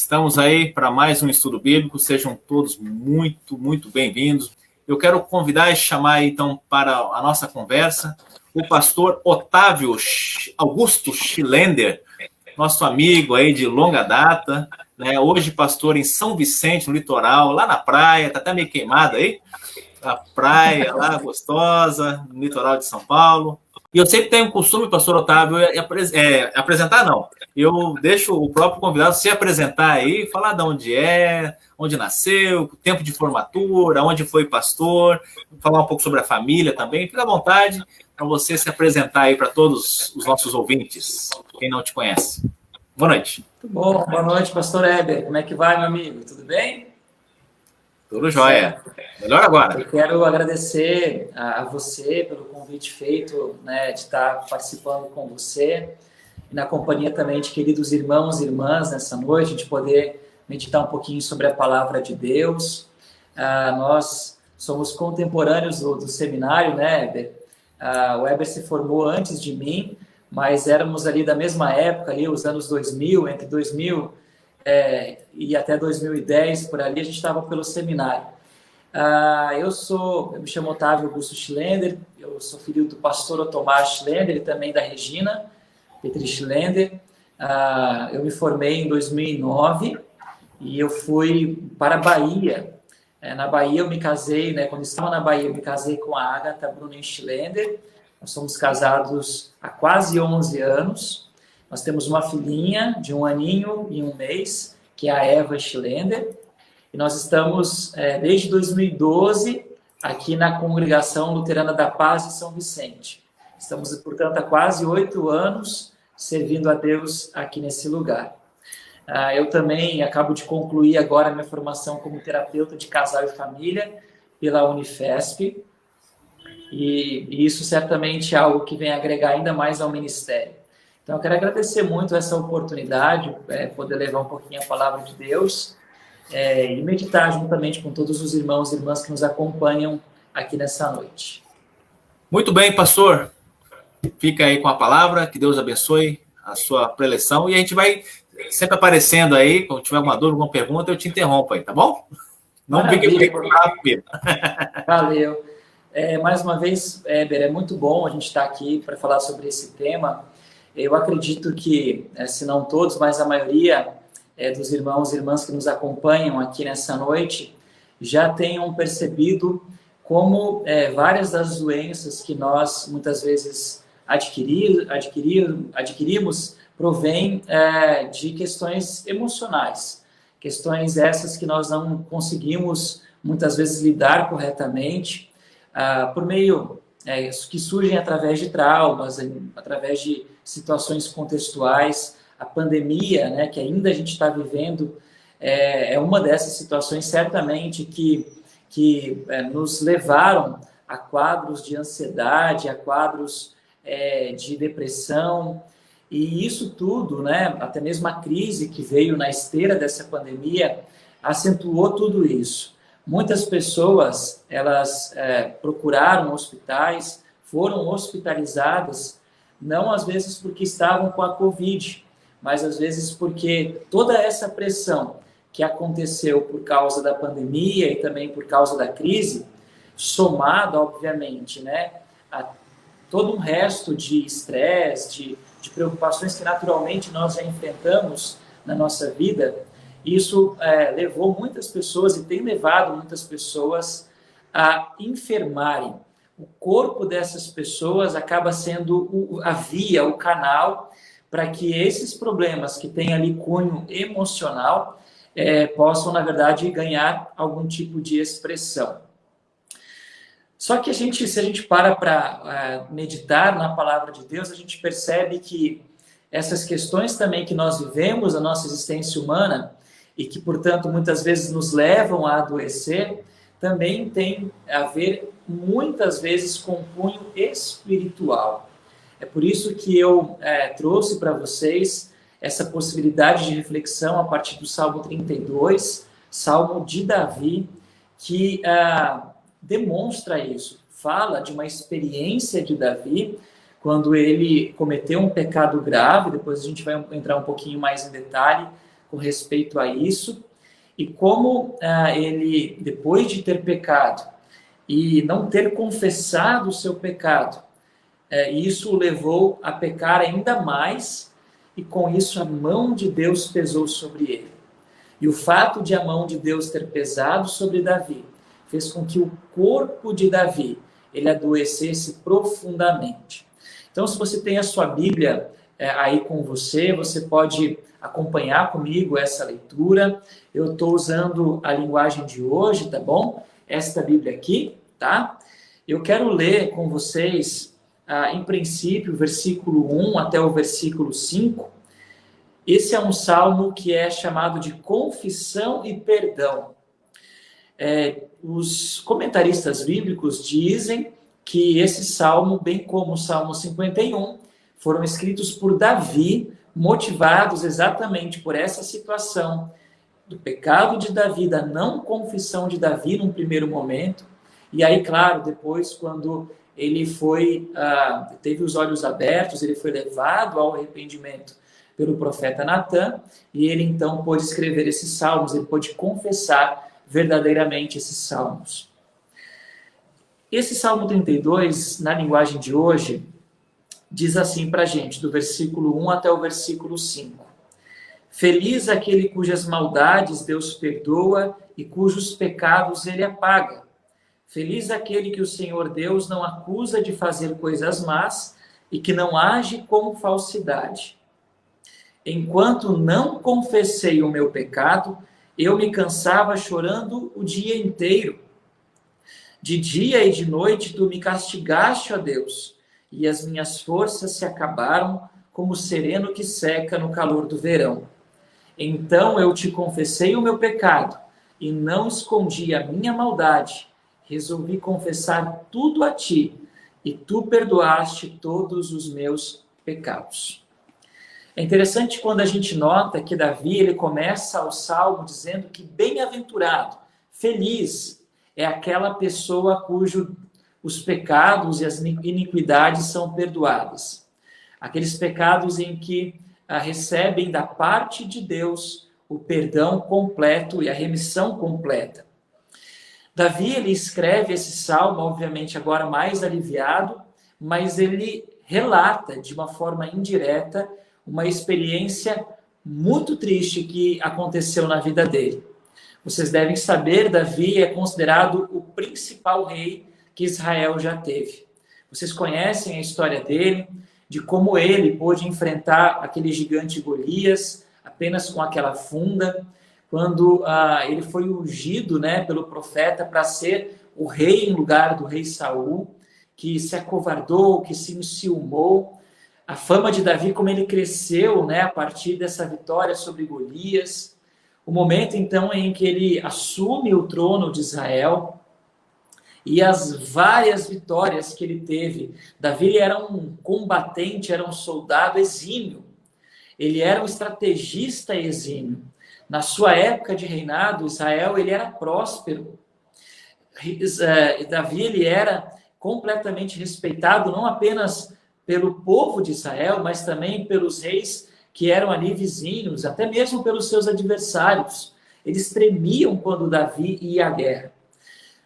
Estamos aí para mais um estudo bíblico, sejam todos muito, muito bem-vindos. Eu quero convidar e chamar, então, para a nossa conversa, o pastor Otávio Augusto Schilender, nosso amigo aí de longa data, né? Hoje pastor em São Vicente, no litoral, lá na praia, tá até meio queimado aí, a praia lá gostosa, no litoral de São Paulo. E eu sempre tenho o costume, pastor Otávio, apresentar não. Eu deixo o próprio convidado se apresentar aí, falar de onde é, onde nasceu, tempo de formatura, onde foi pastor, falar um pouco sobre a família também. Fica à vontade para você se apresentar aí para todos os nossos ouvintes, quem não te conhece. Boa noite. Muito bom, boa noite, pastor Heber. Como é que vai, meu amigo? Tudo bem? Tudo jóia. Melhor agora. Eu quero agradecer a você pelo convite feito, né, de estar participando com você, e na companhia também de queridos irmãos e irmãs nessa noite, de poder meditar um pouquinho sobre a palavra de Deus. Nós somos contemporâneos do seminário, né, Heber? O Heber se formou antes de mim, mas éramos ali da mesma época, ali, os anos 2000, entre 2000 e até 2010, por ali, a gente estava pelo seminário. Eu me chamo Otávio Augusto Schilender, eu sou filho do pastor Otomar Schilender e também da Regina Petri Schilender. Eu me formei em 2009 e eu fui para a Bahia. Na Bahia eu me casei, né, quando estava na Bahia eu me casei com a Agatha Brunin Schilender. Nós somos casados há quase 11 anos. Nós temos uma filhinha de 1 aninho e 1 mês, que é a Eva Schilender. E nós estamos, desde 2012, aqui na Congregação Luterana da Paz de São Vicente. Estamos, portanto, há quase 8 anos servindo a Deus aqui nesse lugar. Eu também acabo de concluir agora a minha formação como terapeuta de casal e família pela Unifesp. E isso certamente é algo que vem agregar ainda mais ao ministério. Então, eu quero agradecer muito essa oportunidade, poder levar um pouquinho a palavra de Deus e meditar juntamente com todos os irmãos e irmãs que nos acompanham aqui nessa noite. Muito bem, pastor. Fica aí com a palavra, que Deus abençoe a sua preleção. E a gente vai sempre aparecendo aí, quando tiver alguma dúvida, alguma pergunta, eu te interrompo aí, tá bom? Não fique rápido. Valeu. Mais uma vez, Heber, é muito bom a gente estar aqui para falar sobre esse tema. Eu acredito que, se não todos, mas a maioria dos irmãos e irmãs que nos acompanham aqui nessa noite já tenham percebido como várias das doenças que nós muitas vezes adquirimos provém de questões emocionais, questões essas que nós não conseguimos muitas vezes lidar corretamente, por meio que surgem através de traumas, através de situações contextuais. A pandemia, né, que ainda a gente está vivendo, é uma dessas situações, certamente, que nos levaram a quadros de ansiedade, a quadros de depressão, e isso tudo, né, até mesmo a crise que veio na esteira dessa pandemia, acentuou tudo isso. Muitas pessoas, elas procuraram hospitais, foram hospitalizadas, não às vezes porque estavam com a Covid, mas às vezes porque toda essa pressão que aconteceu por causa da pandemia e também por causa da crise, somado, obviamente, né, a todo um resto de estresse, de preocupações que naturalmente nós já enfrentamos na nossa vida, isso levou muitas pessoas e tem levado muitas pessoas a enfermarem. O corpo dessas pessoas acaba sendo a via, o canal, para que esses problemas que têm ali cunho emocional possam, na verdade, ganhar algum tipo de expressão. Só que se a gente para meditar na palavra de Deus, a gente percebe que essas questões também que nós vivemos na nossa existência humana e que, portanto, muitas vezes nos levam a adoecer, também tem a ver, muitas vezes, com cunho espiritual. É por isso que eu trouxe para vocês essa possibilidade de reflexão a partir do Salmo 32, Salmo de Davi, que demonstra isso, fala de uma experiência de Davi, quando ele cometeu um pecado grave. Depois a gente vai entrar um pouquinho mais em detalhe com respeito a isso, e como ele, depois de ter pecado e não ter confessado o seu pecado, isso o levou a pecar ainda mais, e com isso a mão de Deus pesou sobre ele. E o fato de a mão de Deus ter pesado sobre Davi fez com que o corpo de Davi ele adoecesse profundamente. Então, se você tem a sua Bíblia aí com você, você pode acompanhar comigo essa leitura. Eu estou usando a linguagem de hoje, tá bom? Esta Bíblia aqui, tá? Eu quero ler com vocês, em princípio, o versículo 1 até o versículo 5. Esse é um salmo que é chamado de confissão e perdão. Os comentaristas bíblicos dizem que esse salmo, bem como o Salmo 51, foram escritos por Davi, motivados exatamente por essa situação do pecado de Davi, da não confissão de Davi num primeiro momento, e aí, claro, depois, quando ele teve os olhos abertos, ele foi levado ao arrependimento pelo profeta Natan, e ele então pôde escrever esses salmos, ele pôde confessar verdadeiramente esses salmos. Esse Salmo 32, na linguagem de hoje, diz assim para a gente, do versículo 1 até o versículo 5. Feliz aquele cujas maldades Deus perdoa e cujos pecados ele apaga. Feliz aquele que o Senhor Deus não acusa de fazer coisas más e que não age com falsidade. Enquanto não confessei o meu pecado, eu me cansava chorando o dia inteiro. De dia e de noite tu me castigaste, ó Deus, e as minhas forças se acabaram como o sereno que seca no calor do verão. Então eu te confessei o meu pecado e não escondi a minha maldade. Resolvi confessar tudo a ti e tu perdoaste todos os meus pecados. É interessante quando a gente nota que Davi ele começa o salmo dizendo que bem-aventurado, feliz é aquela pessoa os pecados e as iniquidades são perdoadas. Aqueles pecados em que recebem da parte de Deus o perdão completo e a remissão completa. Davi ele escreve esse salmo, obviamente agora mais aliviado, mas ele relata de uma forma indireta uma experiência muito triste que aconteceu na vida dele. Vocês devem saber, Davi é considerado o principal rei que Israel já teve. Vocês conhecem a história dele, de como ele pôde enfrentar aquele gigante Golias apenas com aquela funda, quando ele foi ungido, pelo profeta para ser o rei em lugar do rei Saul, que se acovardou, que se enciumou. A fama de Davi, como ele cresceu, a partir dessa vitória sobre Golias. O momento, então, em que ele assume o trono de Israel e as várias vitórias que ele teve. Davi era um combatente, era um soldado exímio. Ele era um estrategista exímio. Na sua época de reinado, Israel ele era próspero. Davi ele era completamente respeitado, não apenas pelo povo de Israel, mas também pelos reis que eram ali vizinhos, até mesmo pelos seus adversários. Eles tremiam quando Davi ia à guerra.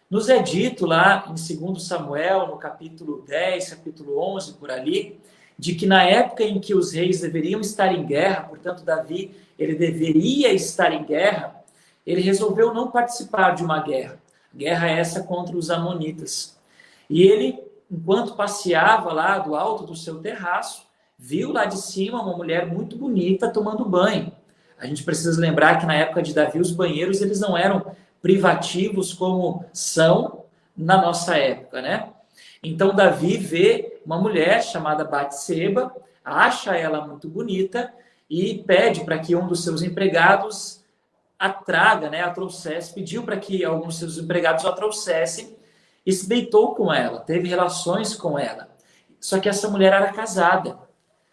Nos é dito lá em 2 Samuel, no capítulo 10, capítulo 11, por ali, de que na época em que os reis deveriam estar em guerra, portanto Davi ele deveria estar em guerra, ele resolveu não participar de uma guerra. Guerra essa contra os amonitas. E ele, enquanto passeava lá do alto do seu terraço, viu lá de cima uma mulher muito bonita tomando banho. A gente precisa lembrar que na época de Davi os banheiros eles não eram privativos como são na nossa época, Então Davi vê uma mulher chamada Batseba, acha ela muito bonita e pede para que um dos seus empregados a traga, a trouxesse, pediu para que alguns dos seus empregados a trouxessem e se deitou com ela, teve relações com ela. Só que essa mulher era casada.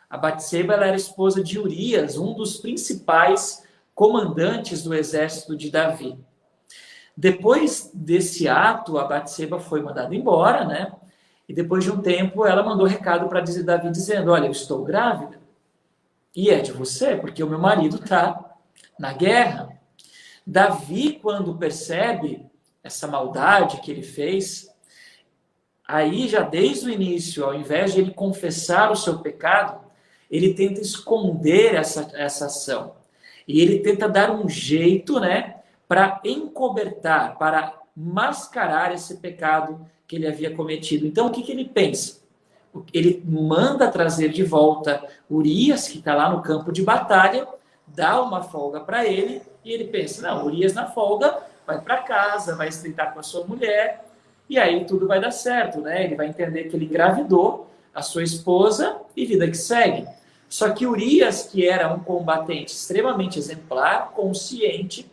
A Batseba ela era esposa de Urias, um dos principais comandantes do exército de Davi. Depois desse ato, a Batseba foi mandada embora, E depois de um tempo, ela mandou recado para Davi dizendo: olha, eu estou grávida. E é de você, porque o meu marido está na guerra. Davi, quando percebe essa maldade que ele fez, aí já desde o início, ao invés de ele confessar o seu pecado, ele tenta esconder essa ação. E ele tenta dar um jeito, né, para encobertar, para mascarar esse pecado que ele havia cometido. Então, o que ele pensa? Ele manda trazer de volta Urias, que está lá no campo de batalha, dá uma folga para ele, e ele pensa, não, Urias na folga vai para casa, vai estreitar com a sua mulher, e aí tudo vai dar certo, né? Ele vai entender que ele engravidou a sua esposa e vida que segue. Só que Urias, que era um combatente extremamente exemplar, consciente,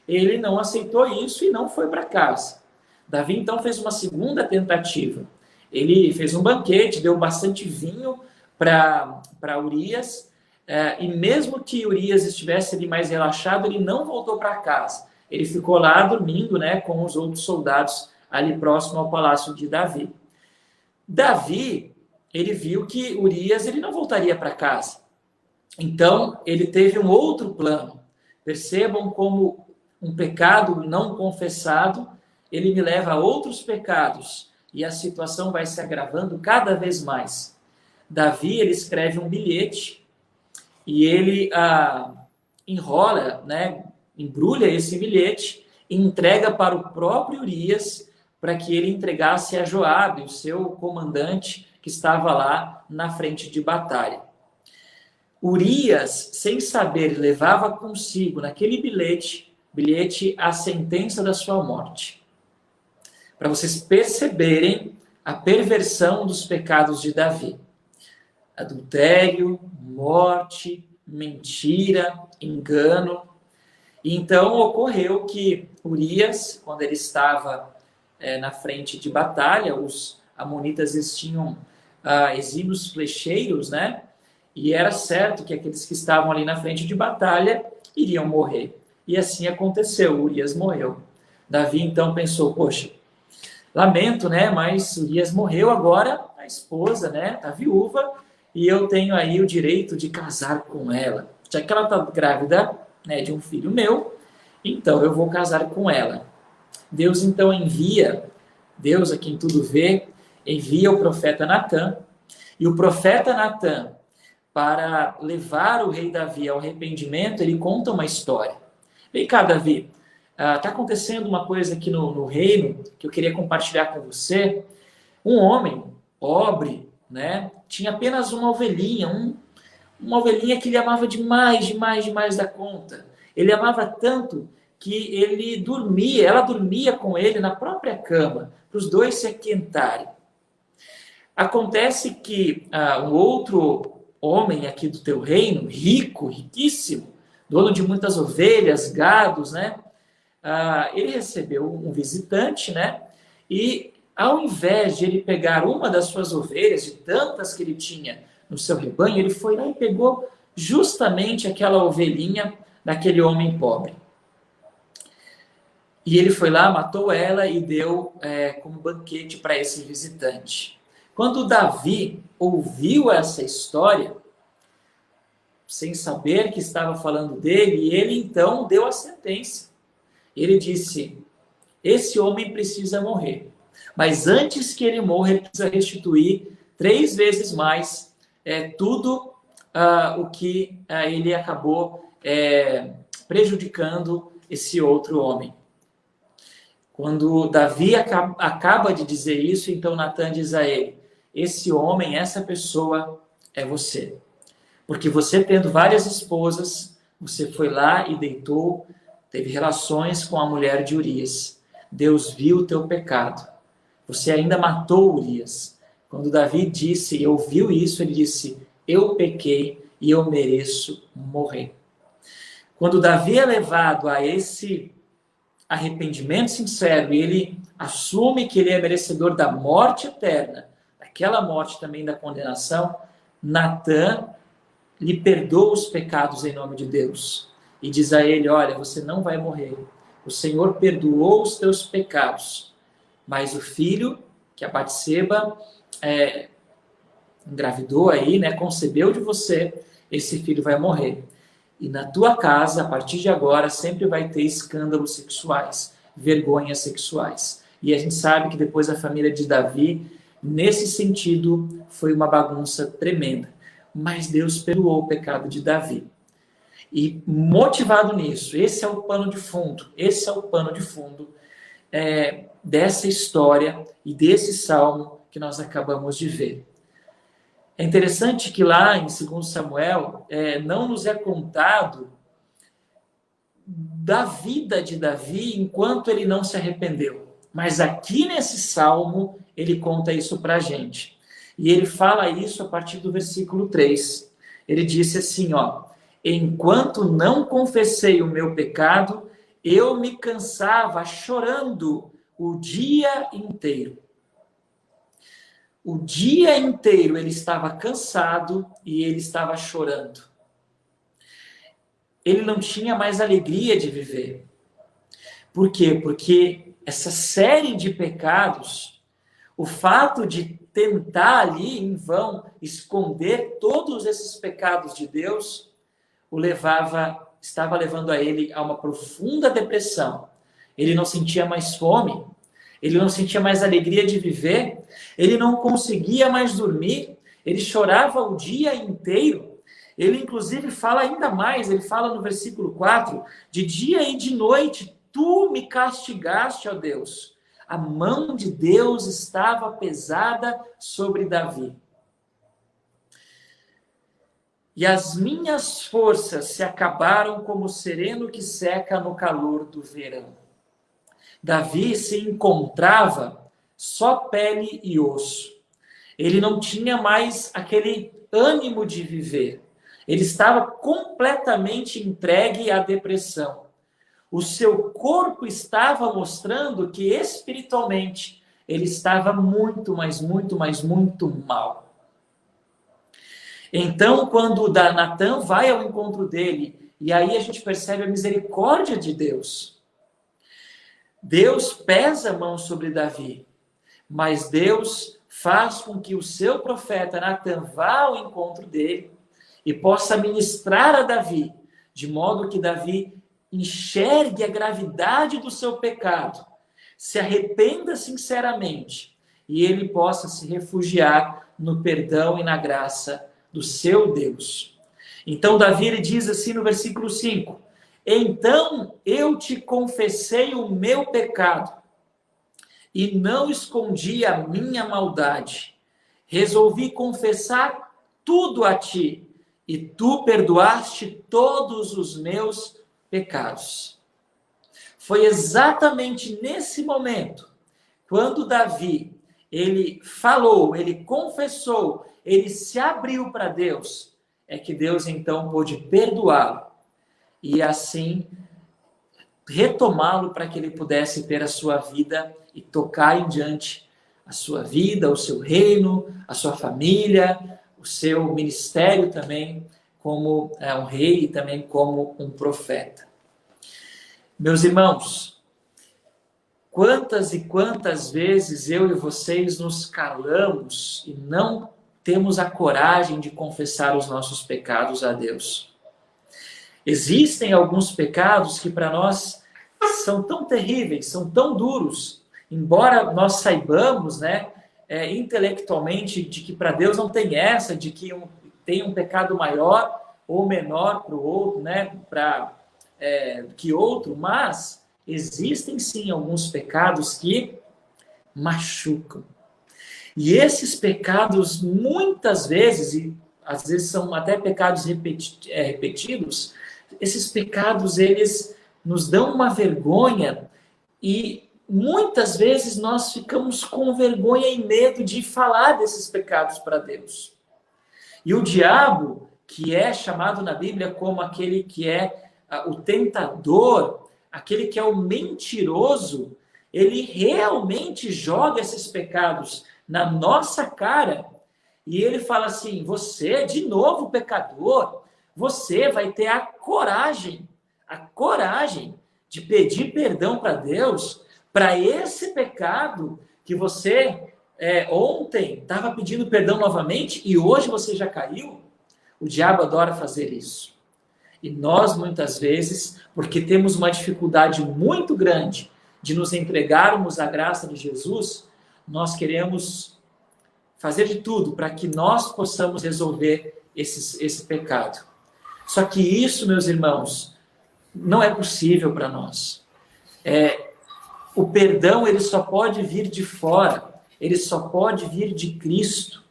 ele não aceitou isso e não foi para casa. Davi, então, fez uma segunda tentativa. Ele fez um banquete, deu bastante vinho para Urias, e mesmo que Urias estivesse ali mais relaxado, ele não voltou para casa. Ele ficou lá dormindo, né, com os outros soldados ali próximo ao palácio de Davi. Davi, ele viu que Urias ele não voltaria para casa. Então, ele teve um outro plano. Percebam como um pecado não confessado, ele me leva a outros pecados. E a situação vai se agravando cada vez mais. Davi, ele escreve um bilhete e ele enrola, né, embrulha esse bilhete e entrega para o próprio Urias para que ele entregasse a Joabe, o seu comandante que estava lá na frente de batalha. Urias, sem saber, levava consigo naquele bilhete a sentença da sua morte. Para vocês perceberem a perversão dos pecados de Davi. Adultério, morte, mentira, engano. E então ocorreu que Urias, quando ele estava na frente de batalha, os amonitas eles tinham exímios flecheiros, né? E era certo que aqueles que estavam ali na frente de batalha iriam morrer. E assim aconteceu, Urias morreu. Davi então pensou, poxa, lamento, né? Mas Urias morreu, agora a esposa, né? Tá viúva e eu tenho aí o direito de casar com ela. Já que ela está grávida, né, de um filho meu, então eu vou casar com ela. Deus então envia, Deus a quem tudo vê, envia o profeta Natã, e o profeta Natã, para levar o rei Davi ao arrependimento, ele conta uma história. Vem cá, Davi, está acontecendo uma coisa aqui no reino que eu queria compartilhar com você. Um homem pobre, né, tinha apenas uma ovelhinha, uma ovelhinha que ele amava demais da conta. Ele amava tanto que ela dormia com ele na própria cama, para os dois se aquentarem. Acontece que um outro homem aqui do teu reino, rico, riquíssimo, dono de muitas ovelhas, gados, né? Ele recebeu um visitante, né? E ao invés de ele pegar uma das suas ovelhas, de tantas que ele tinha no seu rebanho, ele foi lá e pegou justamente aquela ovelhinha daquele homem pobre. E ele foi lá, matou ela e deu como banquete para esse visitante. Quando Davi ouviu essa história, sem saber que estava falando dele, ele então deu a sentença. Ele disse, esse homem precisa morrer. Mas antes que ele morra, ele precisa restituir 3 vezes mais tudo o que ele acabou prejudicando esse outro homem. Quando Davi acaba de dizer isso, então Natã diz a ele, esse homem, essa pessoa é você. Porque você tendo várias esposas, você foi lá e deitou, teve relações com a mulher de Urias. Deus viu o teu pecado. Você ainda matou Urias. Quando Davi ouviu isso, ele disse, eu pequei e eu mereço morrer. Quando Davi é levado a esse arrependimento sincero e ele assume que ele é merecedor da morte eterna, daquela morte também da condenação, Natã lhe perdoa os pecados em nome de Deus e diz a ele, olha, você não vai morrer, o Senhor perdoou os teus pecados, mas o filho que a Batseba engravidou aí, né, concebeu de você, esse filho vai morrer. E na tua casa, a partir de agora, sempre vai ter escândalos sexuais, vergonhas sexuais. E a gente sabe que depois a família de Davi, nesse sentido, foi uma bagunça tremenda. Mas Deus perdoou o pecado de Davi. E motivado nisso, esse é o pano de fundo, dessa história e desse salmo que nós acabamos de ver. É interessante que lá em 2 Samuel não nos é contado da vida de Davi enquanto ele não se arrependeu. Mas aqui nesse salmo ele conta isso para a gente. E ele fala isso a partir do versículo 3. Ele disse assim, enquanto não confessei o meu pecado, eu me cansava chorando o dia inteiro. O dia inteiro ele estava cansado e ele estava chorando. Ele não tinha mais alegria de viver. Por quê? Porque essa série de pecados, o fato de tentar ali em vão esconder todos esses pecados de Deus, estava levando a ele a uma profunda depressão. Ele não sentia mais fome, ele não sentia mais alegria de viver, ele não conseguia mais dormir, ele chorava o dia inteiro. Ele, inclusive, fala ainda mais, ele fala no versículo 4, de dia e de noite, tu me castigaste, ó Deus. A mão de Deus estava pesada sobre Davi. E as minhas forças se acabaram como o sereno que seca no calor do verão. Davi se encontrava só pele e osso. Ele não tinha mais aquele ânimo de viver. Ele estava completamente entregue à depressão. O seu corpo estava mostrando que espiritualmente ele estava muito mal. Então, quando Natan vai ao encontro dele, e aí a gente percebe a misericórdia de Deus. Deus pesa a mão sobre Davi, mas Deus faz com que o seu profeta Natan vá ao encontro dele e possa ministrar a Davi, de modo que Davi enxergue a gravidade do seu pecado, se arrependa sinceramente e ele possa se refugiar no perdão e na graça do seu Deus. Então Davi ele diz assim no versículo 5, então eu te confessei o meu pecado e não escondi a minha maldade. Resolvi confessar tudo a ti e tu perdoaste todos os meus pecados. Foi exatamente nesse momento, quando Davi, ele falou, ele confessou, ele se abriu para Deus, é que Deus então pôde perdoá-lo e assim retomá-lo para que ele pudesse ter a sua vida e tocar em diante a sua vida, o seu reino, a sua família, o seu ministério também como um rei e também como um profeta. Meus irmãos, quantas e quantas vezes eu e vocês nos calamos e não temos a coragem de confessar os nossos pecados a Deus? Existem alguns pecados que para nós são tão terríveis, são tão duros, embora nós saibamos, intelectualmente, de que para Deus não tem essa, de que tem um pecado maior ou menor para o outro, que outro, mas existem sim alguns pecados que machucam. E esses pecados, muitas vezes, e às vezes são até pecados repetidos, esses pecados, eles nos dão uma vergonha e muitas vezes nós ficamos com vergonha e medo de falar desses pecados para Deus. E o diabo, que é chamado na Bíblia como aquele que é o tentador, aquele que é o mentiroso, ele realmente joga esses pecados na nossa cara e ele fala assim, você, de novo pecador, você vai ter a coragem de pedir perdão para Deus para esse pecado que você ontem estava pedindo perdão novamente e hoje você já caiu? O diabo adora fazer isso. E nós, muitas vezes, porque temos uma dificuldade muito grande de nos entregarmos à graça de Jesus, nós queremos fazer de tudo para que nós possamos resolver esse pecado. Só que isso, meus irmãos, não é possível para nós. O perdão, ele só pode vir de fora, ele só pode vir de Cristo.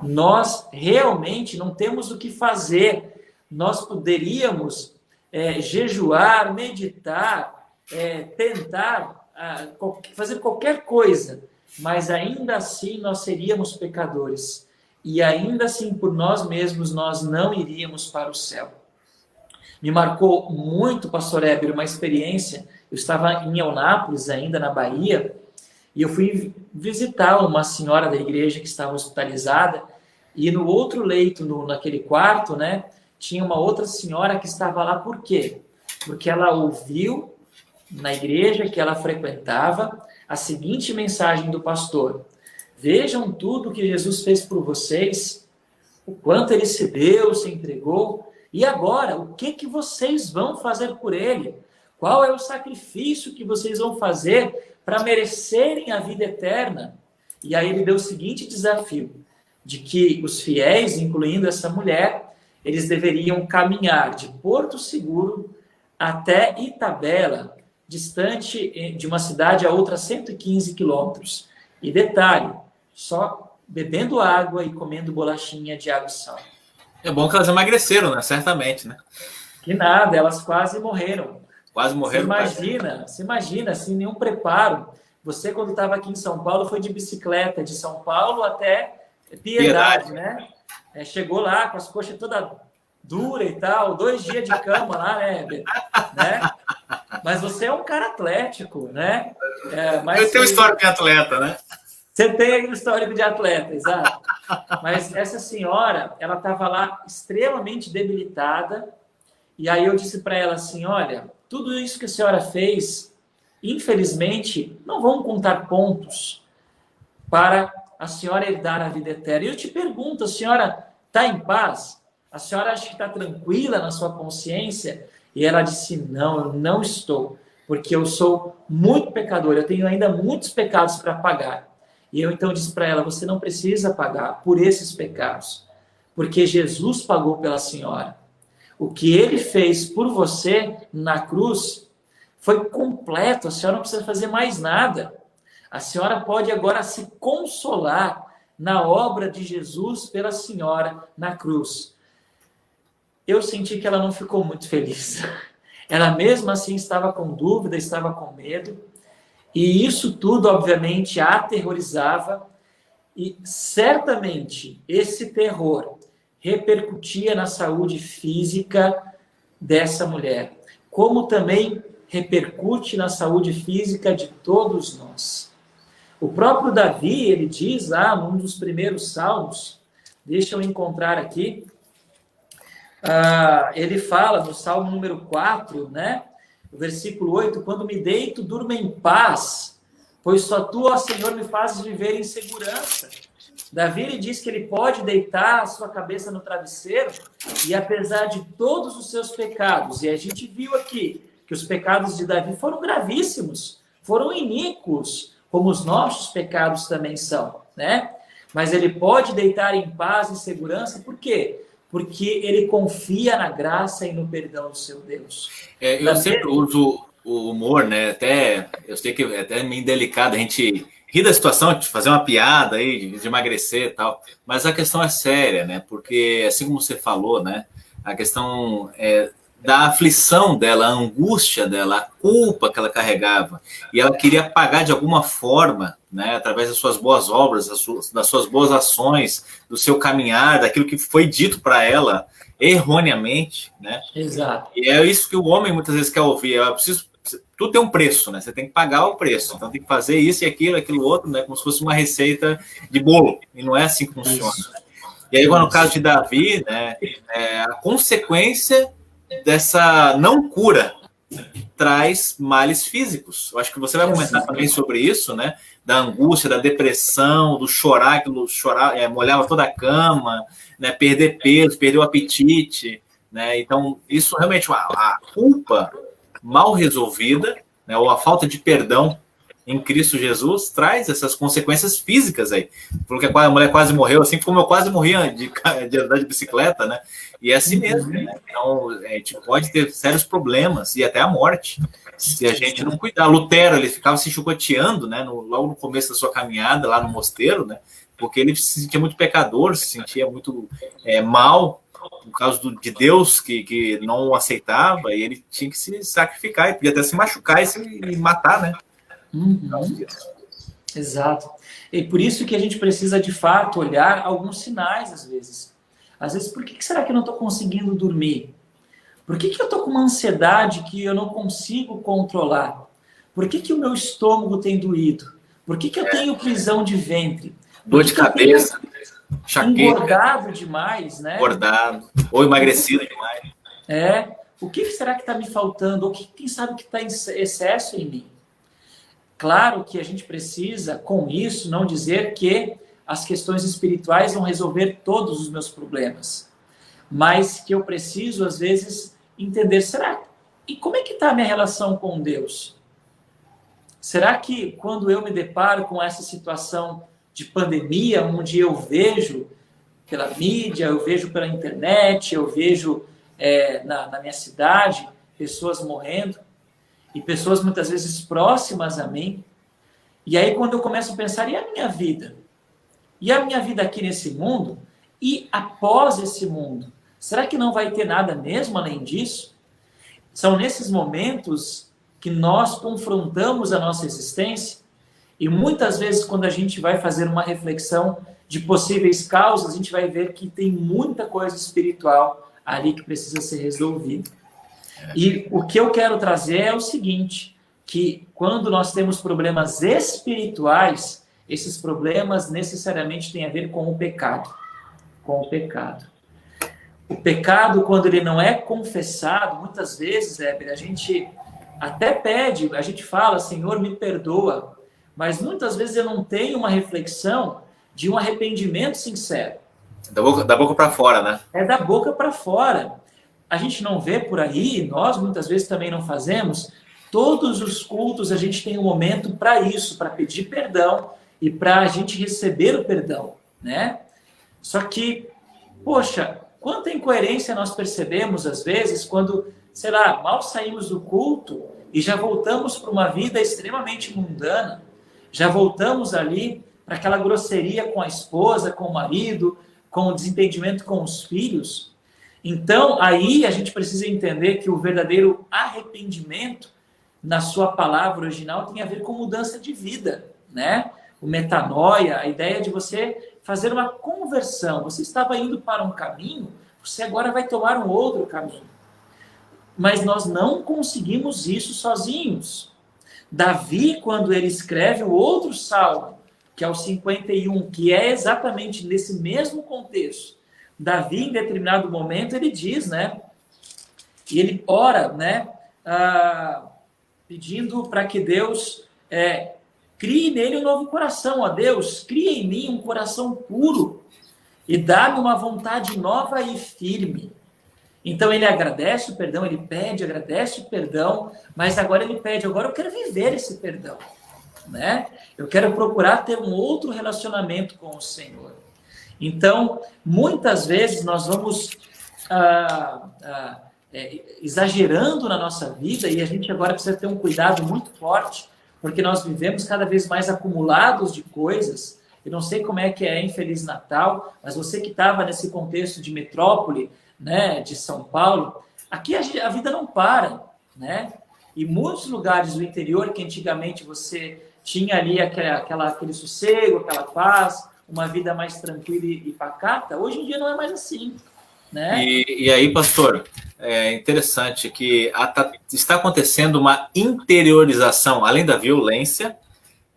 Nós realmente não temos o que fazer. Nós poderíamos jejuar, meditar, tentar fazer qualquer coisa, mas ainda assim nós seríamos pecadores. E ainda assim, por nós mesmos, nós não iríamos para o céu. Me marcou muito, pastor Éber, uma experiência. Eu estava em Eunápolis, ainda na Bahia, e eu fui visitar uma senhora da igreja que estava hospitalizada, e no outro leito, naquele quarto, né, tinha uma outra senhora que estava lá. Por quê? Porque ela ouviu na igreja que ela frequentava a seguinte mensagem do pastor: vejam tudo que Jesus fez por vocês, o quanto ele se deu, se entregou, e agora, o que vocês vão fazer por ele? Qual é o sacrifício que vocês vão fazer para merecerem a vida eterna? E aí ele deu o seguinte desafio, de que os fiéis, incluindo essa mulher, eles deveriam caminhar de Porto Seguro até Itabela, distante de uma cidade a outra 115 quilômetros. E detalhe, só bebendo água e comendo bolachinha de água e sal. É bom que elas emagreceram, né? Certamente, né? Que nada, elas quase morreram. Quase morreram. Você imagina, sem nenhum preparo. Você, quando estava aqui em São Paulo, foi de bicicleta, de São Paulo até Piedade, né? Chegou lá com as coxas todas duras e tal, 2 dias de cama lá, né? Mas você é um cara atlético, né? Eu tenho histórico de atleta, né? Você tem aí um histórico de atleta, exato. Mas essa senhora, ela estava lá extremamente debilitada, e aí eu disse para ela assim: olha, tudo isso que a senhora fez, infelizmente, não vão contar pontos para a senhora herdar a vida eterna. E eu te pergunto, a senhora está em paz? A senhora acha que está tranquila na sua consciência? E ela disse: não, eu não estou, porque eu sou muito pecador, eu tenho ainda muitos pecados para pagar. E eu então disse para ela: você não precisa pagar por esses pecados, porque Jesus pagou pela senhora. O que ele fez por você na cruz foi completo, a senhora não precisa fazer mais nada. A senhora pode agora se consolar na obra de Jesus pela senhora na cruz. Eu senti que ela não ficou muito feliz. Ela mesmo assim estava com dúvida, estava com medo. E isso tudo, obviamente, a aterrorizava. E certamente esse terror repercutia na saúde física dessa mulher, como também repercute na saúde física de todos nós. O próprio Davi, ele diz lá num dos primeiros salmos, deixa eu encontrar aqui, ele fala no Salmo número 4, né? O versículo 8, quando me deito, durmo em paz, pois só tu, ó Senhor, me fazes viver em segurança. Davi, ele diz que ele pode deitar a sua cabeça no travesseiro e apesar de todos os seus pecados, e a gente viu aqui que os pecados de Davi foram gravíssimos, foram iníquos, como os nossos pecados também são, né? Mas ele pode deitar em paz e segurança, por quê? Porque ele confia na graça e no perdão do seu Deus. Eu sempre uso o humor, né? Eu sei que é até meio delicado a gente rir da situação, de fazer uma piada aí, de emagrecer e tal, mas a questão é séria, né? Porque, assim como você falou, né? A questão da aflição dela, a angústia dela, a culpa que ela carregava, e ela queria pagar de alguma forma, né, através das suas boas obras, das suas boas ações, do seu caminhar, daquilo que foi dito para ela erroneamente, né? Exato. E é isso que o homem muitas vezes quer ouvir. Tudo tem um preço, né? Você tem que pagar o preço, então tem que fazer isso e aquilo outro, né? Como se fosse uma receita de bolo, e não é assim que funciona. Isso. E aí, no caso de Davi, né, a consequência dessa não cura traz males físicos. Eu acho que você vai comentar também sobre isso, né? Da angústia, da depressão, do chorar, molhava toda a cama, né? Perder peso, perder o apetite, né? Então, isso realmente, a culpa mal resolvida, né, ou a falta de perdão em Cristo Jesus traz essas consequências físicas aí. Porque a mulher quase morreu, assim como eu quase morri de andar de bicicleta, né? E é assim mesmo, né? Então, a gente pode ter sérios problemas e até a morte se a gente não cuidar. Lutero, ele ficava se chicoteando, né? Logo no começo da sua caminhada lá no mosteiro, né? Porque ele se sentia muito pecador, se sentia muito mal por causa de Deus que não o aceitava, e ele tinha que se sacrificar, e podia até se machucar e matar, né? Exato. E por isso que a gente precisa, de fato, olhar alguns sinais, às vezes. Às vezes, por que será que eu não estou conseguindo dormir? Por que eu estou com uma ansiedade que eu não consigo controlar? Por que o meu estômago tem doído? Por que eu tenho prisão de ventre? Dor de cabeça, enxaqueca, engordado demais, né? Engordado, ou emagrecido demais. O que será que está me faltando? Ou quem sabe que está em excesso em mim? Claro que a gente precisa, com isso, não dizer que as questões espirituais vão resolver todos os meus problemas, mas que eu preciso, às vezes, entender, e como é que está a minha relação com Deus? Será que quando eu me deparo com essa situação de pandemia, onde eu vejo pela mídia, eu vejo pela internet, eu vejo na minha cidade pessoas morrendo, e pessoas muitas vezes próximas a mim, e aí quando eu começo a pensar, e a minha vida? E a minha vida aqui nesse mundo? E após esse mundo? Será que não vai ter nada mesmo além disso? São nesses momentos que nós confrontamos a nossa existência, e muitas vezes quando a gente vai fazer uma reflexão de possíveis causas, a gente vai ver que tem muita coisa espiritual ali que precisa ser resolvida. E o que eu quero trazer é o seguinte, que quando nós temos problemas espirituais, esses problemas necessariamente têm a ver com o pecado. Com o pecado. O pecado, quando ele não é confessado, muitas vezes, a gente até pede, a gente fala, Senhor, me perdoa, mas muitas vezes eu não tenho uma reflexão de um arrependimento sincero. Da boca para fora, né? É da boca para fora. A gente não vê por aí, nós muitas vezes também não fazemos, todos os cultos a gente tem um momento para isso, para pedir perdão e para a gente receber o perdão, né? Só que, poxa, quanta incoerência nós percebemos às vezes quando, sei lá, mal saímos do culto e já voltamos para uma vida extremamente mundana, já voltamos ali para aquela grosseria com a esposa, com o marido, com o desentendimento com os filhos. Então, aí a gente precisa entender que o verdadeiro arrependimento, na sua palavra original, tem a ver com mudança de vida, né? O metanoia, a ideia de você fazer uma conversão. Você estava indo para um caminho, você agora vai tomar um outro caminho. Mas nós não conseguimos isso sozinhos. Davi, quando ele escreve o outro salmo, que é o 51, que é exatamente nesse mesmo contexto, Davi, em determinado momento, ele diz, né? E ele ora, né? Pedindo para que Deus crie nele um novo coração. Ó Deus, cria em mim um coração puro e dá-me uma vontade nova e firme. Então ele agradece o perdão, ele pede, agradece o perdão, mas agora ele pede, agora eu quero viver esse perdão, né? Eu quero procurar ter um outro relacionamento com o Senhor. Então, muitas vezes nós vamos exagerando na nossa vida e a gente agora precisa ter um cuidado muito forte, porque nós vivemos cada vez mais acumulados de coisas. Eu não sei como é que é em Feliz Natal, mas você que estava nesse contexto de metrópole, né, de São Paulo, aqui a vida não para, né? E muitos lugares do interior que antigamente você tinha ali aquele sossego, aquela paz, uma vida mais tranquila e pacata, hoje em dia não é mais assim, né? E aí, pastor, é interessante que está acontecendo uma interiorização, além da violência,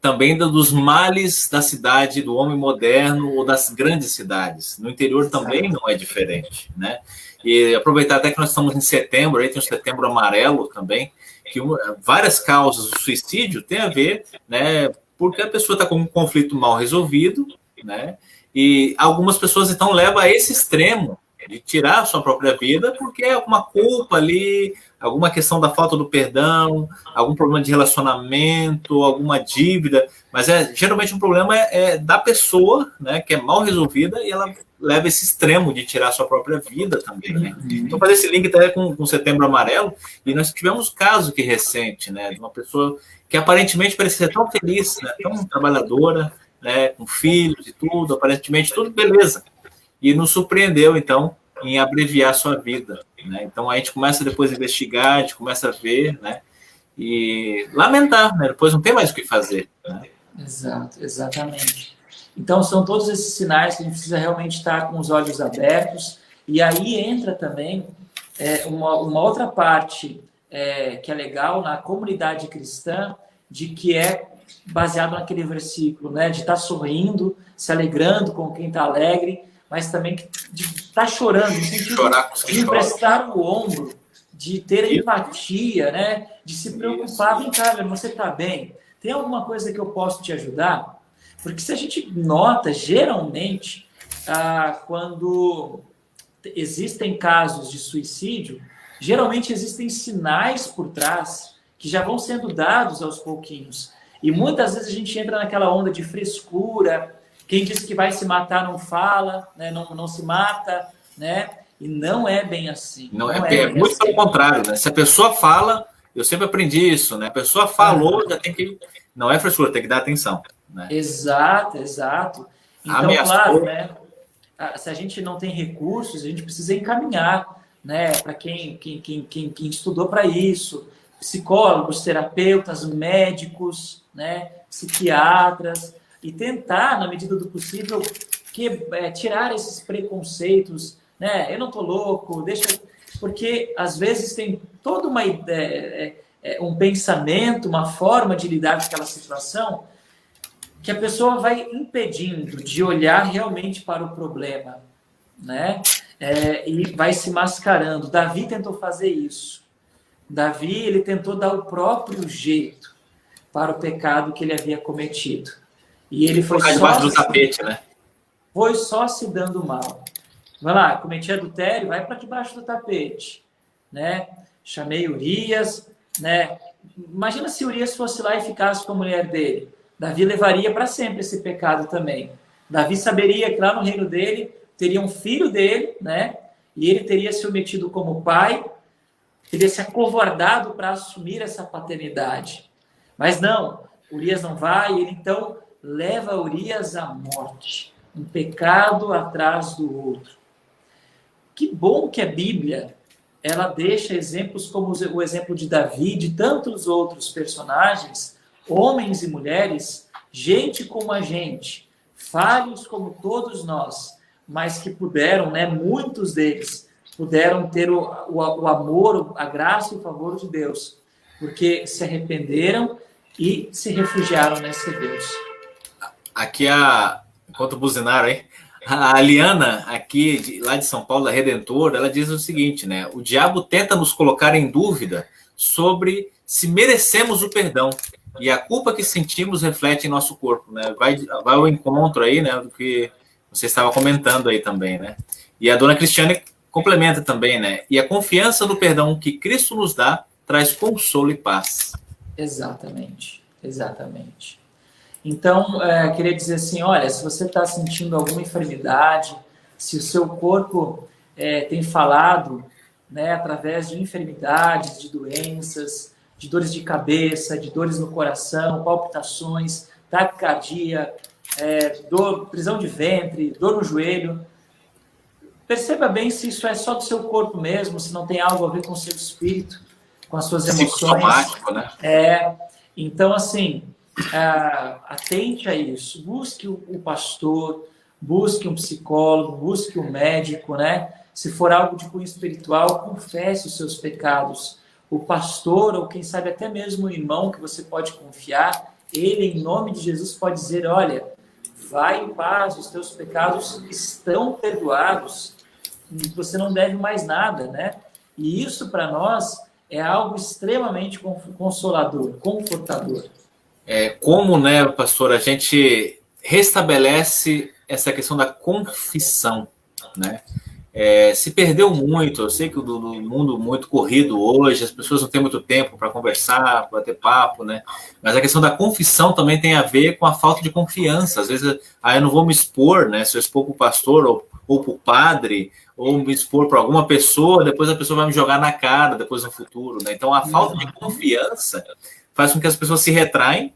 também dos males da cidade, do homem moderno ou das grandes cidades. No interior também não é diferente, né? E aproveitar até que nós estamos em setembro, aí tem o Setembro Amarelo também, que várias causas do suicídio têm a ver, né? Porque a pessoa está com um conflito mal resolvido, né? E algumas pessoas então levam a esse extremo de tirar a sua própria vida, porque é alguma culpa ali, alguma questão da falta do perdão, algum problema de relacionamento, alguma dívida, mas geralmente um problema é da pessoa, né, que é mal resolvida, e ela leva esse extremo de tirar a sua própria vida também, né? Então, fazer esse link até com Setembro Amarelo, e nós tivemos um caso aqui recente, né, de uma pessoa que aparentemente parecia ser tão feliz, né, tão trabalhadora, né, com filhos e tudo, aparentemente tudo beleza, e nos surpreendeu, então, em abreviar a sua vida, né? Então, a gente começa depois a investigar, a gente começa a ver, né, e lamentar, né? Depois não tem mais o que fazer, né? Exato, exatamente. Então, são todos esses sinais que a gente precisa realmente estar com os olhos abertos, e aí entra também uma outra parte que é legal na comunidade cristã, de que é baseado naquele versículo, né, de estar sorrindo, se alegrando com quem está alegre, mas também de estar chorando, no sentido de emprestar o ombro, de ter empatia, né, de se preocupar. Vem cá, você está bem? Tem alguma coisa que eu posso te ajudar? Porque se a gente nota, geralmente, quando existem casos de suicídio, geralmente existem sinais por trás que já vão sendo dados aos pouquinhos. E muitas vezes a gente entra naquela onda de frescura, quem disse que vai se matar não fala, né? não se mata, né? E não é bem assim. Não é muito assim. Pelo contrário, né? Se a pessoa fala, eu sempre aprendi isso, né? A pessoa falou, já tem que... Não é frescura, tem que dar atenção, né? Exato, exato. Então, ameaçou. Claro, né? Se a gente não tem recursos, a gente precisa encaminhar, né? Para quem estudou para isso, psicólogos, terapeutas, médicos, né? Psiquiatras, e tentar, na medida do possível, tirar esses preconceitos, né? Eu não tô louco, deixa... Porque, às vezes, tem toda uma ideia, um pensamento, uma forma de lidar com aquela situação que a pessoa vai impedindo de olhar realmente para o problema, né? E vai se mascarando. Davi tentou fazer isso. Davi, ele tentou dar o próprio jeito para o pecado que ele havia cometido. E ele foi debaixo do tapete, né? Foi só se dando mal. Vai lá, cometi adultério, vai para debaixo do tapete, né? Chamei Urias, né? Imagina se Urias fosse lá e ficasse com a mulher dele. Davi levaria para sempre esse pecado também. Davi saberia que lá no reino dele teria um filho dele, né? E ele teria se omitido como pai, teria se acovardado para assumir essa paternidade. Mas não, Urias não vai, e ele então leva Urias à morte. Um pecado atrás do outro. Que bom que a Bíblia, ela deixa exemplos como o exemplo de Davi, de tantos outros personagens, homens e mulheres, gente como a gente, falhos como todos nós, mas que puderam, né, muitos deles, puderam ter o amor, a graça e o favor de Deus, porque se arrependeram e se refugiaram nesse Deus. Aqui, enquanto buzinaram, hein? A Aliana, aqui, lá de São Paulo, da Redentor, ela diz o seguinte, né? O diabo tenta nos colocar em dúvida sobre se merecemos o perdão. E a culpa que sentimos reflete em nosso corpo, né? Vai ao encontro aí, né? Do que você estava comentando aí também, né? E a dona Cristiane complementa também, né? E a confiança no perdão que Cristo nos dá traz consolo e paz. Exatamente, exatamente. Então, queria dizer assim, olha, se você está sentindo alguma enfermidade, se o seu corpo tem falado, né, através de enfermidades, de doenças, de dores de cabeça, de dores no coração, palpitações, taquicardia, prisão de ventre, dor no joelho, perceba bem se isso é só do seu corpo mesmo, se não tem algo a ver com o seu espírito, com as suas emoções. Psicossomático, né? Então, assim, atente a isso. Busque o pastor, busque um psicólogo, busque um médico, né? Se for algo de cunho espiritual, confesse os seus pecados. O pastor, ou quem sabe até mesmo o irmão que você pode confiar, ele, em nome de Jesus, pode dizer, olha, vai em paz, os teus pecados estão perdoados, você não deve mais nada, né? E isso, para nós, é algo extremamente consolador, confortador. Como, né, pastor, a gente restabelece essa questão da confissão, né? se perdeu muito. Eu sei que do mundo muito corrido hoje, as pessoas não têm muito tempo para conversar, para bater papo, né? Mas a questão da confissão também tem a ver com a falta de confiança. Às vezes, eu não vou me expor, né? Se eu expor para o pastor ou para o padre, ou me expor para alguma pessoa, depois a pessoa vai me jogar na cara, depois no futuro, né? Então, a falta de confiança faz com que as pessoas se retraem,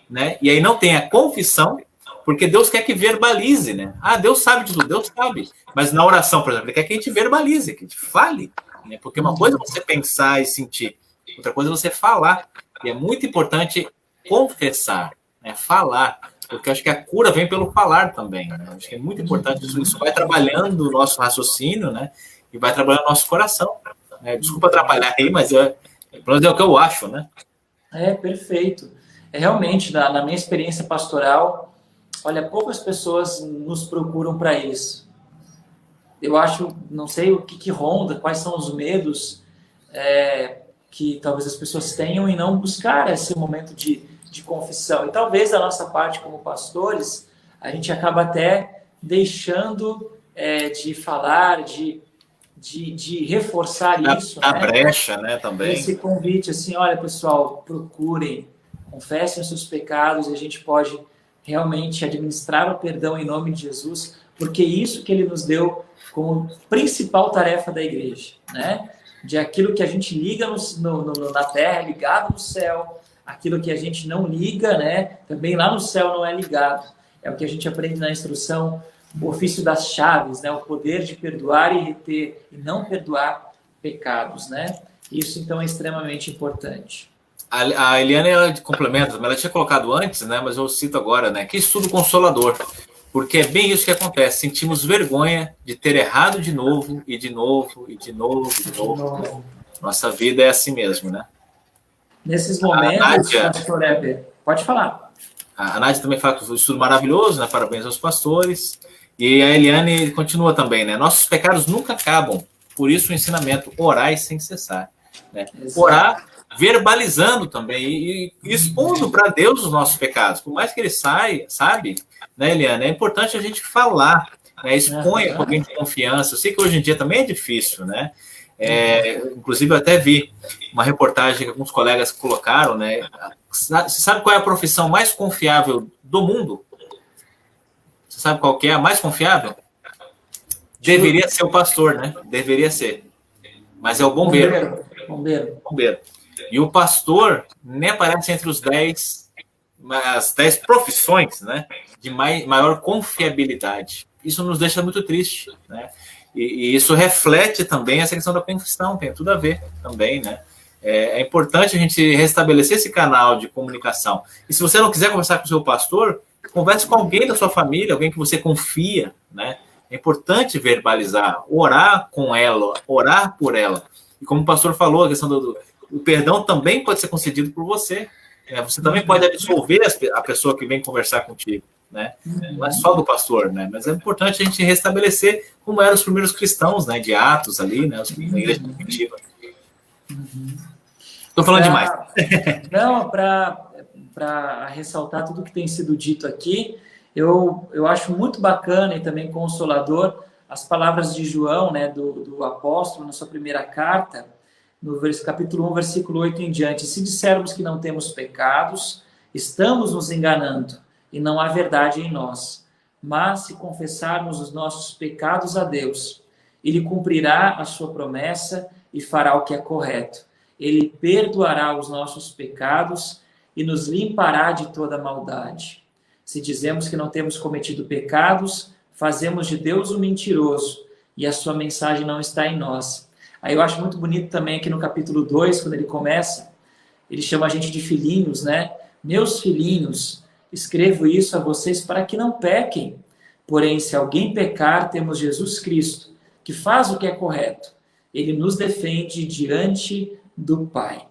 né? E aí não tem a confissão, porque Deus quer que verbalize, né? Deus sabe de tudo, Deus sabe. Mas na oração, por exemplo, Ele quer que a gente verbalize, que a gente fale, né? Porque uma coisa é você pensar e sentir, outra coisa é você falar. E é muito importante confessar, né? Falar. Porque eu acho que a cura vem pelo falar também, né? Eu acho que é muito importante isso. Isso vai trabalhando o nosso raciocínio, né? E vai trabalhando o nosso coração. Né? Desculpa atrapalhar aí, mas pelo menos é o que eu acho, né? Perfeito. Realmente, na minha experiência pastoral, olha, poucas pessoas nos procuram para isso. Eu acho, não sei o que ronda, quais são os medos que talvez as pessoas tenham em não buscar esse momento de confissão. E talvez da nossa parte como pastores, a gente acaba até deixando de falar, de reforçar isso. A brecha, né, também. Esse convite, assim, olha, pessoal, procurem, confessem os seus pecados e a gente pode realmente administrar o perdão em nome de Jesus, porque isso que Ele nos deu como principal tarefa da igreja, né? De aquilo que a gente liga na terra, ligado no céu, aquilo que a gente não liga, né? Também lá no céu não é ligado. É o que a gente aprende na instrução, o ofício das chaves, né? O poder de perdoar e reter, e não perdoar pecados, né? Isso, então, é extremamente importante. A Eliane, ela complementa, ela tinha colocado antes, né? Mas eu cito agora, né? Que estudo consolador. Porque é bem isso que acontece. Sentimos vergonha de ter errado de novo, e de novo, e de novo, e de novo. Nossa vida é assim mesmo, né? Nesses momentos, pastor Heber, pode falar. A Nádia também fala que foi um estudo maravilhoso, né? Parabéns aos pastores. E a Eliane continua também, né? Nossos pecados nunca acabam. Por isso o ensinamento, orai sem cessar. Né? Orar verbalizando também e expondo para Deus os nossos pecados. Por mais que Ele sabe, né, Eliane? É importante a gente falar, né? Exponha com alguém de confiança. Eu sei que hoje em dia também é difícil, né? Inclusive, eu até vi uma reportagem que alguns colegas colocaram, né? Você sabe qual é a profissão mais confiável do mundo? Você sabe qual que é a mais confiável? Deveria ser o pastor, né? Deveria ser. Mas é o bombeiro. Bombeiro. E o pastor nem aparece entre as 10 profissões, né? De maior confiabilidade. Isso nos deixa muito triste, né? E isso reflete também essa questão da confissão, tem tudo a ver também, né? É importante a gente restabelecer esse canal de comunicação. E se você não quiser conversar com o seu pastor, converse com alguém da sua família, alguém que você confia, né? É importante verbalizar, orar com ela, orar por ela. E como o pastor falou, a questão o perdão também pode ser concedido por você. Você também pode absolver a pessoa que vem conversar contigo, né? Não é só do pastor, né? Mas é importante a gente restabelecer como eram os primeiros cristãos, né? De Atos ali, né? Na igreja primitiva. Estou falando demais. Não, para ressaltar tudo que tem sido dito aqui, eu acho muito bacana e também consolador as palavras de João, né, do apóstolo, na sua primeira carta, no capítulo 1, versículo 8 em diante. Se dissermos que não temos pecados, estamos nos enganando e não há verdade em nós. Mas se confessarmos os nossos pecados a Deus, Ele cumprirá a sua promessa e fará o que é correto. Ele perdoará os nossos pecados e nos limpará de toda maldade. Se dizemos que não temos cometido pecados, fazemos de Deus um mentiroso e a sua mensagem não está em nós. Aí eu acho muito bonito também aqui no capítulo 2, quando ele começa, ele chama a gente de filhinhos, né? Meus filhinhos, escrevo isso a vocês para que não pequem. Porém, se alguém pecar, temos Jesus Cristo, que faz o que é correto. Ele nos defende diante do Pai.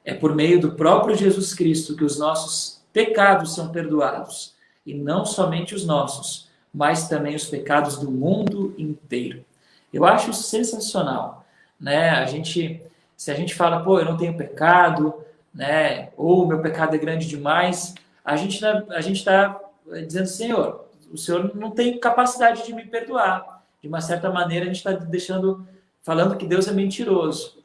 É por meio do próprio Jesus Cristo que os nossos pecados são perdoados. E não somente os nossos, mas também os pecados do mundo inteiro. Eu acho isso sensacional, né? Se a gente fala, eu não tenho pecado, né? Ou meu pecado é grande demais, a gente está dizendo, Senhor, o Senhor não tem capacidade de me perdoar. de uma certa maneira, a gente está falando que Deus é mentiroso.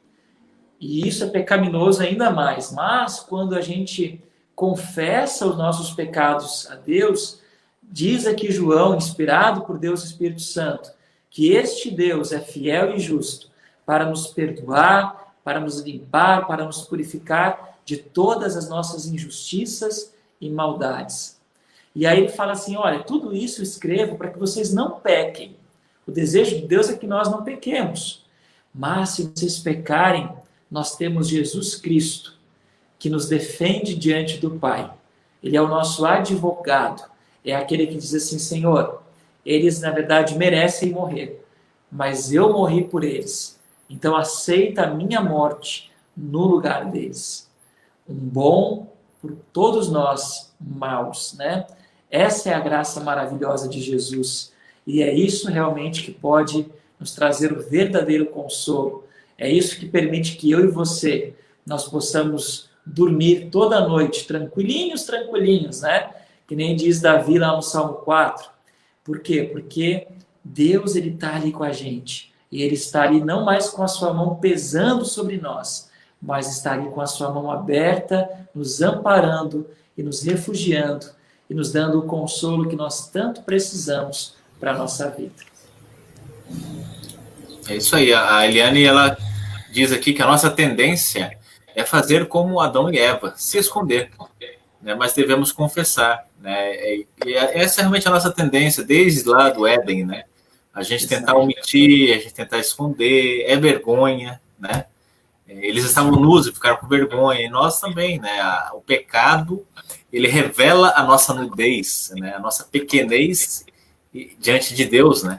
E isso é pecaminoso ainda mais. Mas quando a gente confessa os nossos pecados a Deus, diz aqui João, inspirado por Deus Espírito Santo, que este Deus é fiel e justo para nos perdoar, para nos limpar, para nos purificar de todas as nossas injustiças e maldades. E aí ele fala assim, olha, tudo isso eu escrevo para que vocês não pequem. O desejo de Deus é que nós não pequemos. Mas se vocês pecarem, nós temos Jesus Cristo, que nos defende diante do Pai. Ele é o nosso advogado. É aquele que diz assim, Senhor, eles na verdade merecem morrer, mas eu morri por eles. Então aceita a minha morte no lugar deles. Um bom por todos nós maus, né? Essa é a graça maravilhosa de Jesus. E é isso realmente que pode nos trazer o verdadeiro consolo. É isso que permite que eu e você, nós possamos dormir toda noite, tranquilinhos, tranquilinhos, né? Que nem diz Davi lá no Salmo 4. Por quê? Porque Deus, ele está ali com a gente. E ele está ali não mais com a sua mão pesando sobre nós, mas está ali com a sua mão aberta, nos amparando e nos refugiando e nos dando o consolo que nós tanto precisamos para a nossa vida. É isso aí. A Eliane, ela diz aqui que a nossa tendência é fazer como Adão e Eva, se esconder, né? Mas devemos confessar, né? E essa é realmente a nossa tendência, desde lá do Éden, né? A gente tentar omitir, a gente tentar esconder, é vergonha, né? Eles estavam nus e ficaram com vergonha, e nós também, né? O pecado, ele revela a nossa nudez, né? A nossa pequenez diante de Deus, né?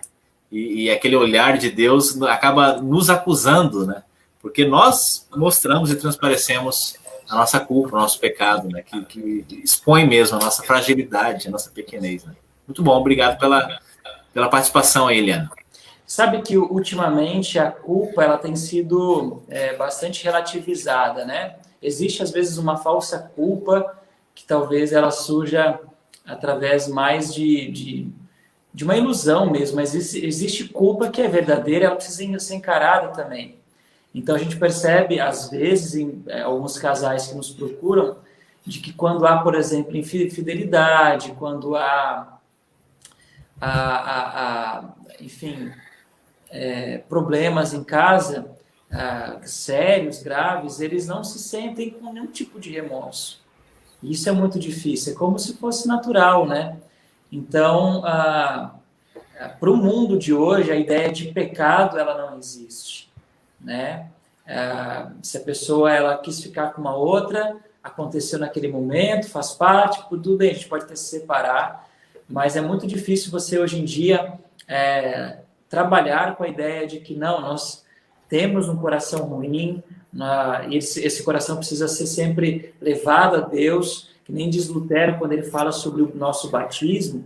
E aquele olhar de Deus acaba nos acusando, né? Porque nós mostramos e transparecemos a nossa culpa, o nosso pecado, né? Que expõe mesmo a nossa fragilidade, a nossa pequenez, né? Muito bom, obrigado pela participação aí, Eliana. Sabe que ultimamente a culpa ela tem sido bastante relativizada, né? Existe às vezes uma falsa culpa que talvez ela surja através mais de uma ilusão mesmo, mas existe culpa que é verdadeira, ela precisa ser encarada também. Então a gente percebe às vezes em alguns casais que nos procuram de que quando há, por exemplo, infidelidade, quando há enfim, problemas em casa, sérios, graves, eles não se sentem com nenhum tipo de remorso. Isso é muito difícil, é como se fosse natural, né? Então, para o mundo de hoje, a ideia de pecado, ela não existe, né? Se a pessoa ela quis ficar com uma outra, aconteceu naquele momento, faz parte, tudo bem, a gente pode até se separar, mas é muito difícil você, hoje em dia, trabalhar com a ideia de que não, nós temos um coração ruim, e esse coração precisa ser sempre levado a Deus, que nem diz Lutero quando ele fala sobre o nosso batismo,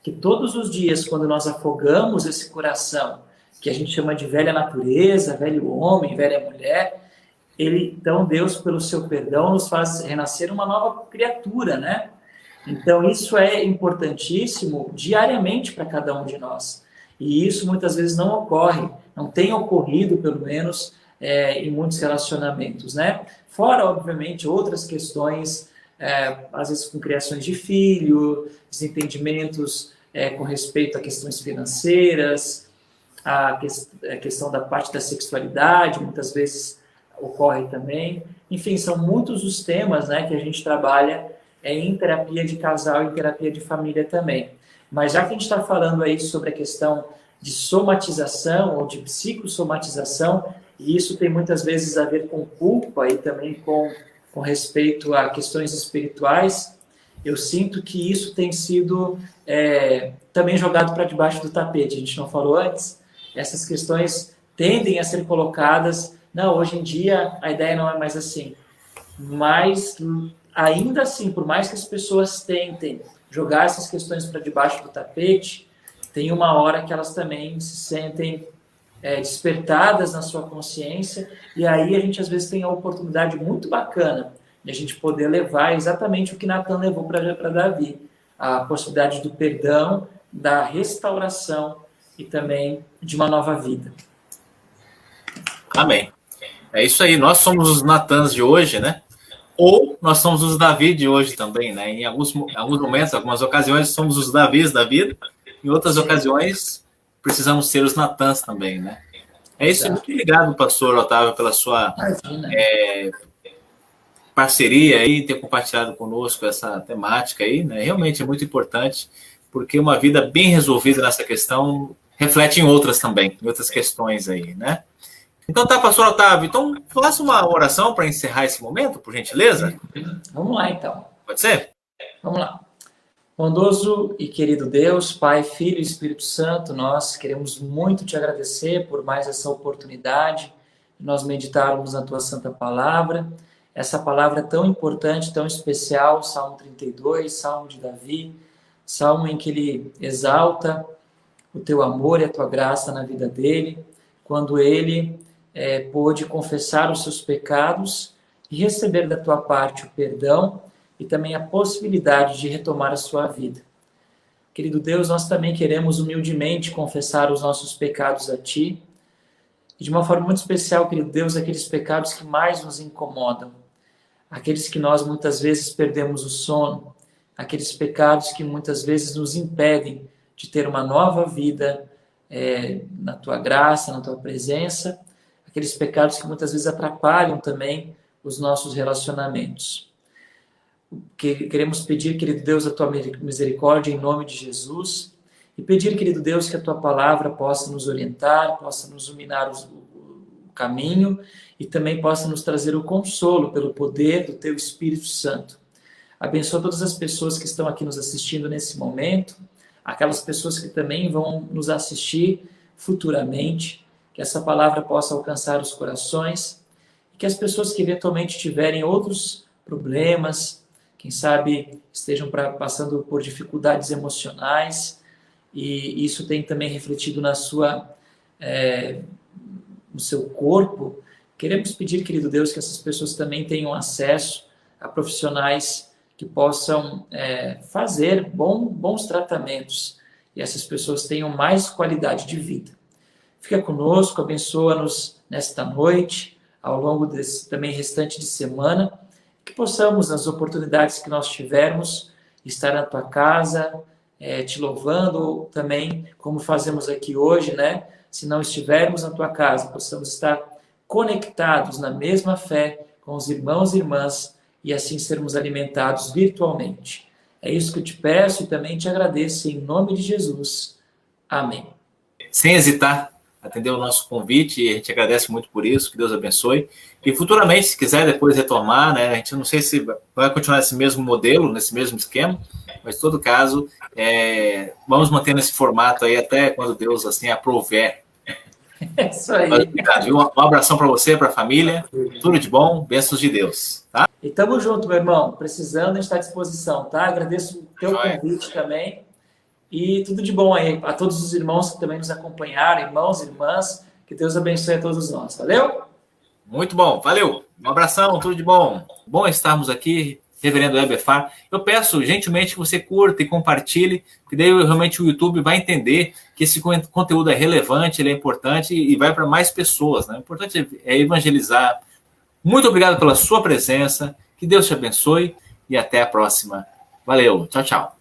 que todos os dias, quando nós afogamos esse coração, que a gente chama de velha natureza, velho homem, velha mulher, então Deus, pelo seu perdão, nos faz renascer uma nova criatura, né? Então isso é importantíssimo diariamente para cada um de nós. E isso muitas vezes não ocorre, não tem ocorrido, pelo menos, em muitos relacionamentos, né? Fora, obviamente, outras questões, às vezes com criações de filho, desentendimentos com respeito a questões financeiras, a questão da parte da sexualidade, muitas vezes ocorre também. Enfim, são muitos os temas, né, que a gente trabalha em terapia de casal e terapia de família também. Mas já que a gente está falando aí sobre a questão de somatização ou de psicossomatização, e isso tem muitas vezes a ver com culpa e também com respeito a questões espirituais, eu sinto que isso tem sido também jogado para debaixo do tapete. A gente não falou antes, essas questões tendem a ser colocadas, não, hoje em dia a ideia não é mais assim, mas ainda assim, por mais que as pessoas tentem jogar essas questões para debaixo do tapete, tem uma hora que elas também se sentem despertadas na sua consciência, e aí a gente às vezes tem a oportunidade muito bacana de a gente poder levar exatamente o que Natan levou para Davi, a possibilidade do perdão, da restauração e também de uma nova vida. Amém. É isso aí, nós somos os Natãs de hoje, né? Ou nós somos os Davi de hoje também, né? Em alguns momentos, algumas ocasiões, somos os Davis da vida, em outras ocasiões, precisamos ser os Natãs também, né? É isso, muito obrigado, pastor Otávio, pela sua parceria aí, ter compartilhado conosco essa temática aí, né? Realmente é muito importante, porque uma vida bem resolvida nessa questão reflete em outras também, em outras questões aí, né? Então tá, pastor Otávio, então faça uma oração para encerrar esse momento, por gentileza? Vamos lá, então. Pode ser? Vamos lá. Bondoso e querido Deus, Pai, Filho e Espírito Santo, nós queremos muito te agradecer por mais essa oportunidade de nós meditarmos na tua santa palavra, essa palavra tão importante, tão especial, Salmo 32, Salmo de Davi, Salmo em que ele exalta o teu amor e a tua graça na vida dele, quando ele pôde confessar os seus pecados e receber da tua parte o perdão e também a possibilidade de retomar a sua vida. Querido Deus, nós também queremos humildemente confessar os nossos pecados a Ti, e de uma forma muito especial, querido Deus, aqueles pecados que mais nos incomodam, aqueles que nós muitas vezes perdemos o sono, aqueles pecados que muitas vezes nos impedem de ter uma nova vida na Tua graça, na Tua presença, aqueles pecados que muitas vezes atrapalham também os nossos relacionamentos. Queremos pedir, querido Deus, a Tua misericórdia em nome de Jesus e pedir, querido Deus, que a Tua palavra possa nos orientar, possa nos iluminar o caminho e também possa nos trazer o consolo pelo poder do Teu Espírito Santo. Abençoa todas as pessoas que estão aqui nos assistindo nesse momento, aquelas pessoas que também vão nos assistir futuramente, que essa palavra possa alcançar os corações e que as pessoas que eventualmente tiverem outros problemas, quem sabe estejam passando por dificuldades emocionais e isso tem também refletido no seu corpo, queremos pedir, querido Deus, que essas pessoas também tenham acesso a profissionais que possam fazer bons tratamentos e essas pessoas tenham mais qualidade de vida. Fica conosco, abençoa-nos nesta noite, ao longo desse também restante de semana, que possamos, nas oportunidades que nós tivermos, estar na Tua casa, te louvando, ou também, como fazemos aqui hoje, né? Se não estivermos na Tua casa, possamos estar conectados na mesma fé com os irmãos e irmãs e assim sermos alimentados virtualmente. É isso que eu te peço e também te agradeço em nome de Jesus. Amém. Sem hesitar, atendeu o nosso convite e a gente agradece muito por isso, que Deus abençoe. E futuramente, se quiser depois retomar, né, a gente não sei se vai continuar nesse mesmo modelo, nesse mesmo esquema, mas em todo caso, vamos mantendo esse formato aí até quando Deus assim aprouver. É isso aí. Obrigado. Um abração para você, para a família, tudo de bom, bênçãos de Deus. Tá? E tamo junto, meu irmão. Precisando, a gente está à disposição, tá? Agradeço o teu convite também. E tudo de bom aí a todos os irmãos que também nos acompanharam, irmãos e irmãs, que Deus abençoe a todos nós. Valeu? Muito bom, valeu. Um abração, tudo de bom. Bom estarmos aqui, reverendo Eberfar. Eu peço gentilmente que você curta e compartilhe, porque daí realmente o YouTube vai entender que esse conteúdo é relevante, ele é importante e vai para mais pessoas, né? O importante é evangelizar. Muito obrigado pela sua presença, que Deus te abençoe e até a próxima. Valeu, tchau, tchau.